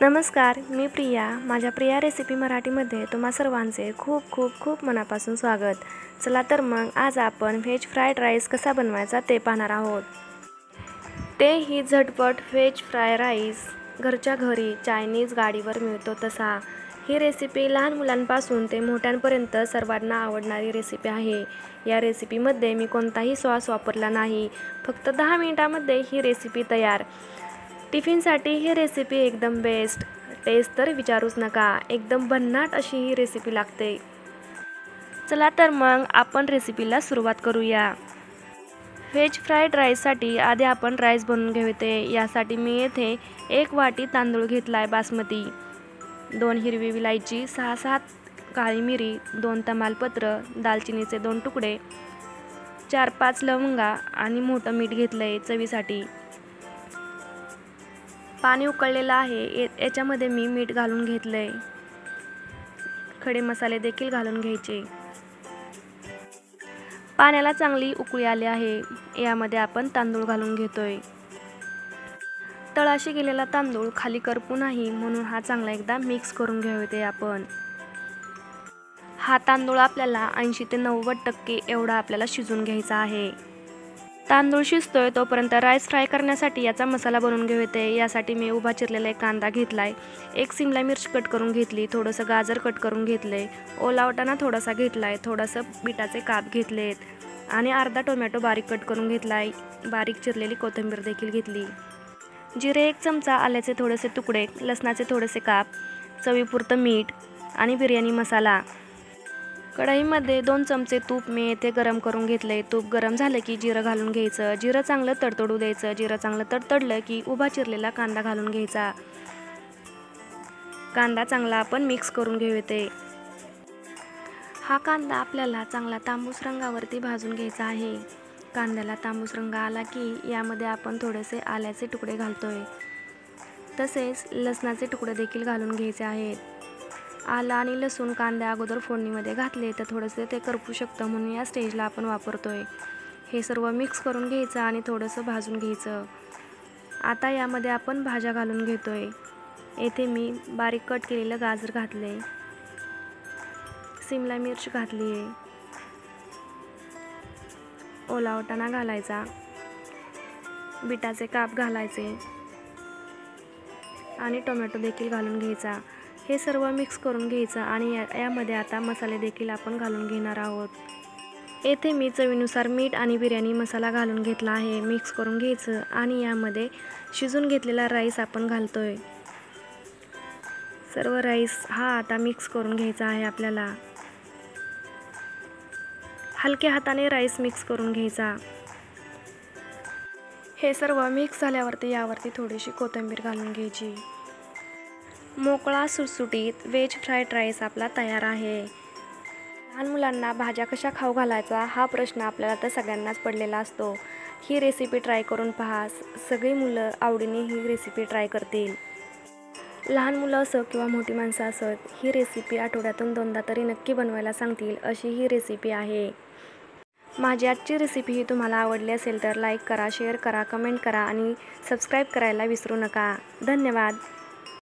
नमस्कार, मी प्रिया. माझ्या प्रिया रेसिपी मराठीमध्ये तुम्हा सर्वांचे खूप खूप खूप मनापासून स्वागत. चला तर मग आज आपण व्हेज फ्राईड राईस कसा बनवायचा ते पाहणार आहोत. तेही झटपट व्हेज फ्राय राईस घरच्या घरी चायनीज गाडीवर मिळतो तसा. ही रेसिपी लहान मुलांपासून ते मोठ्यांपर्यंत सर्वांना आवडणारी रेसिपी आहे. या रेसिपीमध्ये मी कोणताही सॉस वापरला नाही. फक्त 10 मिनिटांमध्ये ही रेसिपी तयार. टिफिनसाठी ही रेसिपी एकदम बेस्ट. टेस्ट तर विचारूच नका. एकदम भन्नाट अशी ही रेसिपी लागते. चला तर मग आपण रेसिपीला सुरुवात करूया. व्हेज फ्राईड राईससाठी आधी आपण राईस बनवून घेऊते. यासाठी मी येथे 1 वाटी तांदूळ घेतला आहे बासमती, 2 हिरवी इलायची, 6-7 काळी मिरी, 2 तमालपत्र, दालचिनीचे 2 तुकडे, 4-5 लवंगा आणि मोठं मीठ घेतलं आहे चवीसाठी. पाणी उकळलेलं आहे. याच्यामध्ये मी मीठ घालून घेतलं आहे. खडे मसाले देखील घालून घ्यायचे. पाण्याला चांगली उकळी आली आहे. यामध्ये आपण तांदूळ घालून घेतोय. तळाशी गेलेला तांदूळ खाली करपू नाही म्हणून हा चांगला एकदा मिक्स करून घेऊते आपण. हा तांदूळ आपल्याला 80 ते 90% एवढा आपल्याला शिजून घ्यायचा आहे. तांदूळ शिजतोय तोपर्यंत राईस फ्राय करण्यासाठी याचा मसाला बनवून घेऊते. यासाठी मी उभा चिरलेला एक कांदा घेतलाय, 1 शिमला मिरची कट करून घेतली, थोडंसं गाजर कट करून घेतले, ओला वाटाणा थोडासा घेतलाय, थोडंसं बीटाचे काप घेतलेत आणि अर्धा टोमॅटो बारीक कट करून घेतलाय. बारीक चिरलेली कोथिंबीर देखील घेतली. जिरे 1 चमचा, आल्याचे थोडेसे तुकडे, लसणाचे थोडेसे काप, चवीपुरतं मीठ आणि बिर्याणी मसाला. कढईमध्ये 2 चमचे तूप मी येथे गरम करून घेतले. तूप गरम झालं की जिरं घालून घ्यायचं. जिरं चांगलं तडतडू द्यायचं. जिरं चांगलं तडतडलं की उभा चिरलेला कांदा घालून घ्यायचा. कांदा चांगला आपण मिक्स करून घेऊते. हा कांदा आपल्याला चांगला तांबूस रंगावरती भाजून घ्यायचा आहे. कांद्याला तांबूस रंग आला की यामध्ये आपण थोडेसे आल्याचे तुकडे घालतोय. तसेच लसणाचे तुकडे देखील घालून घ्यायचे आहेत. आलं आणि लसूण कांद्या अगोदर फोडणीमध्ये घातले तर थोडंसं ते करपू शकतं म्हणून या स्टेजला आपण वापरतोय. हे सर्व मिक्स करून घ्यायचं आणि थोडंसं भाजून घ्यायचं. आता यामध्ये आपण भाज्या घालून घेतोय. येथे मी बारीक कट केलेलं गाजर घातले, शिमला मिरची घातली आहे, ओला वाटाणा घालायचा, बीटाचे काप घालायचे आणि टोमॅटो देखील घालून घ्यायचा. हे सर्व मिक्स करून घ्यायचं आणि यामध्ये आता मसाले देखील आपण घालून घेणार आहोत. येथे मी चवीनुसार मीठ आणि बिर्याणी मसाला घालून घेतला आहे. मिक्स करून घ्यायचं आणि यामध्ये शिजून घेतलेला राईस आपण घालतोय. सर्व राईस हा आता मिक्स करून घ्यायचा आहे आपल्याला. हलक्या हाताने राईस मिक्स करून घ्यायचा. हे सर्व मिक्स झाल्यावरती यावरती थोडीशी कोथिंबीर घालून घ्यायची. मोकळा सुटसुटीत व्हेज फ्राईड राईस आपला तयार आहे. लहान मुलांना भाज्या कशा खाऊ घालायचा हा प्रश्न आपल्याला तर सगळ्यांनाच पडलेला असतो. ही रेसिपी ट्राय करून पहा. सगळी मुलं आवडीने ही रेसिपी ट्राय करतील. लहान मुलं असो किंवा मोठी माणसं असत, ही रेसिपी आठवड्यातून 2दा तरी नक्की बनवायला सांगतील अशी ही रेसिपी आहे. माझी आजची रेसिपी ही तुम्हाला आवडली असेल तर लाईक करा, शेअर करा, कमेंट करा आणि सबस्क्राईब करायला विसरू नका. धन्यवाद.